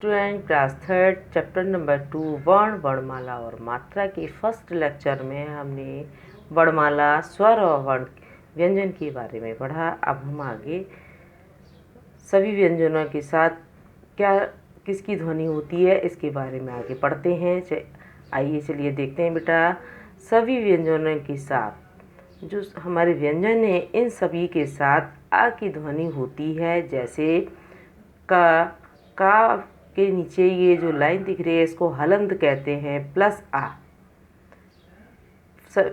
Student class third chapter number 2 वर्ण वर्णमाला और मात्रा के फर्स्ट लेक्चर में हमने वर्णमाला स्वर और वर्ण व्यंजन के बारे में पढ़ा। अब हम आगे सभी व्यंजनों के साथ क्या किसकी ध्वनि होती है इसके बारे में आगे पढ़ते हैं। आइए चलिए देखते हैं बेटा। सभी व्यंजनों के साथ जो हमारे व्यंजन हैं इन सभी के साथ आ की ध्वनि होती है। जैसे का के नीचे ये जो लाइन दिख रही है इसको हलंत कहते हैं प्लस आ।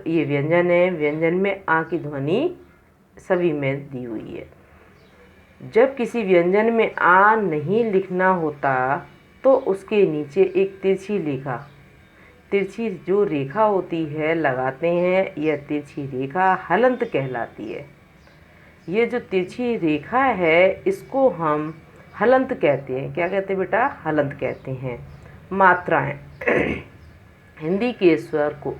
ये व्यंजन है, व्यंजन में आ की ध्वनि सभी में दी हुई है। जब किसी व्यंजन में आ नहीं लिखना होता तो उसके नीचे एक तिरछी जो रेखा होती है लगाते हैं। यह तिरछी रेखा हलंत कहलाती है। ये जो तिरछी रेखा है इसको हम हलंत कहते हैं। क्या कहते हैं बेटा? हलंत कहते हैं। मात्राएं हिंदी के स्वर को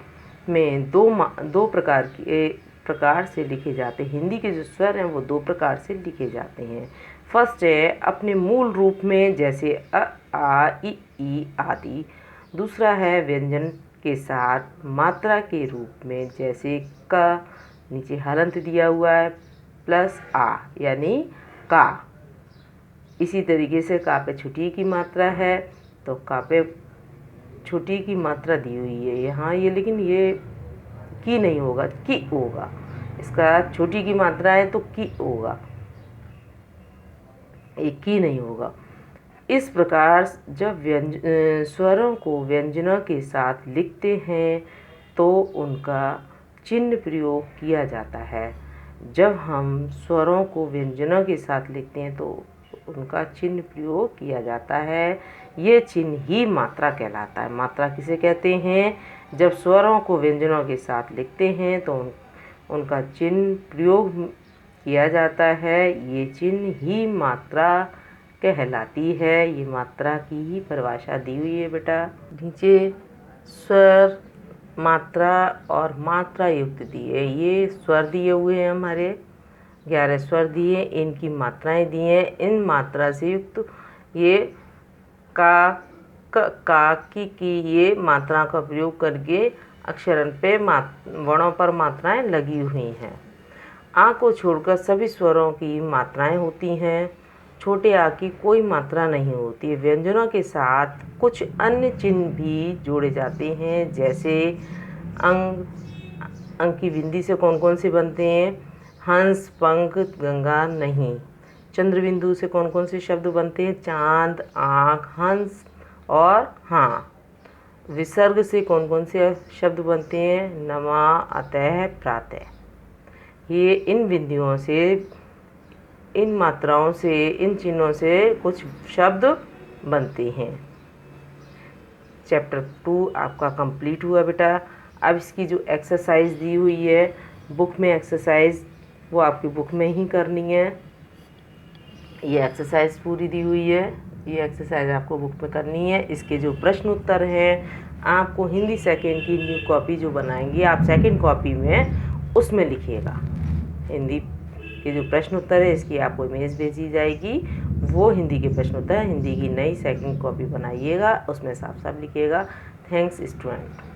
में दो प्रकार से लिखे जाते हैं। हिंदी के जो स्वर हैं वो दो प्रकार से लिखे जाते हैं। फर्स्ट है अपने मूल रूप में जैसे अ आ इ ई आदि। दूसरा है व्यंजन के साथ मात्रा के रूप में जैसे क नीचे हलंत दिया हुआ है प्लस आ यानी का। इसी तरीके से का पे छुट्टी की मात्रा है तो का पे छुट्टी की मात्रा दी हुई है यहाँ ये, लेकिन ये की नहीं होगा, की होगा। इसका छोटी की मात्रा है तो की होगा, एक की नहीं होगा। इस प्रकार जब स्वरों को व्यंजनों के साथ लिखते हैं तो उनका चिन्ह प्रयोग किया जाता है। जब हम स्वरों को व्यंजनों के साथ लिखते हैं तो उनका चिन्ह प्रयोग किया जाता है। ये चिन्ह ही मात्रा कहलाता है। मात्रा किसे कहते हैं? जब स्वरों को व्यंजनों के साथ लिखते हैं तो उनका चिन्ह प्रयोग किया जाता है। ये चिन्ह ही मात्रा कहलाती है। ये मात्रा की ही परिभाषा दी हुई है बेटा। नीचे स्वर मात्रा और मात्रा युक्त दिए, ये स्वर दिए हुए हैं हमारे 11 स्वर दिए, इनकी मात्राएं दी हैं। इन मात्रा से युक्त ये का की ये मात्रा का प्रयोग करके अक्षरन पे वर्णों पर मात्राएं लगी हुई हैं। आ को छोड़कर सभी स्वरों की मात्राएं होती हैं। छोटे आ की कोई मात्रा नहीं होती। व्यंजनों के साथ कुछ अन्य चिन्ह भी जोड़े जाते हैं। जैसे अंक की बिंदी से कौन कौन से बनते हैं? हंस, पंख, गंगा, नहीं। चंद्रबिंदु से कौन कौन से शब्द बनते हैं? चांद, आँख, हंस और हाँ। विसर्ग से कौन कौन से शब्द बनते हैं? नमा, अतः, प्रातः। ये इन बिंदियों से, इन मात्राओं से, इन चिन्हों से कुछ शब्द बनते हैं। चैप्टर 2 आपका कंप्लीट हुआ बेटा। अब इसकी जो एक्सरसाइज दी हुई है बुक में, एक्सरसाइज वो आपकी बुक में ही करनी है। ये एक्सरसाइज पूरी दी हुई है, ये एक्सरसाइज आपको बुक में करनी है। इसके जो प्रश्न उत्तर हैं आपको हिंदी सेकेंड की न्यू कॉपी जो बनाएंगे आप सेकेंड कॉपी में उसमें लिखिएगा। हिंदी के जो प्रश्न उत्तर है इसकी आपको इमेज भेजी जाएगी। वो हिंदी के प्रश्न उत्तर हिंदी की नई सेकेंड कॉपी बनाइएगा, उसमें साफ साफ लिखिएगा। Thanks student.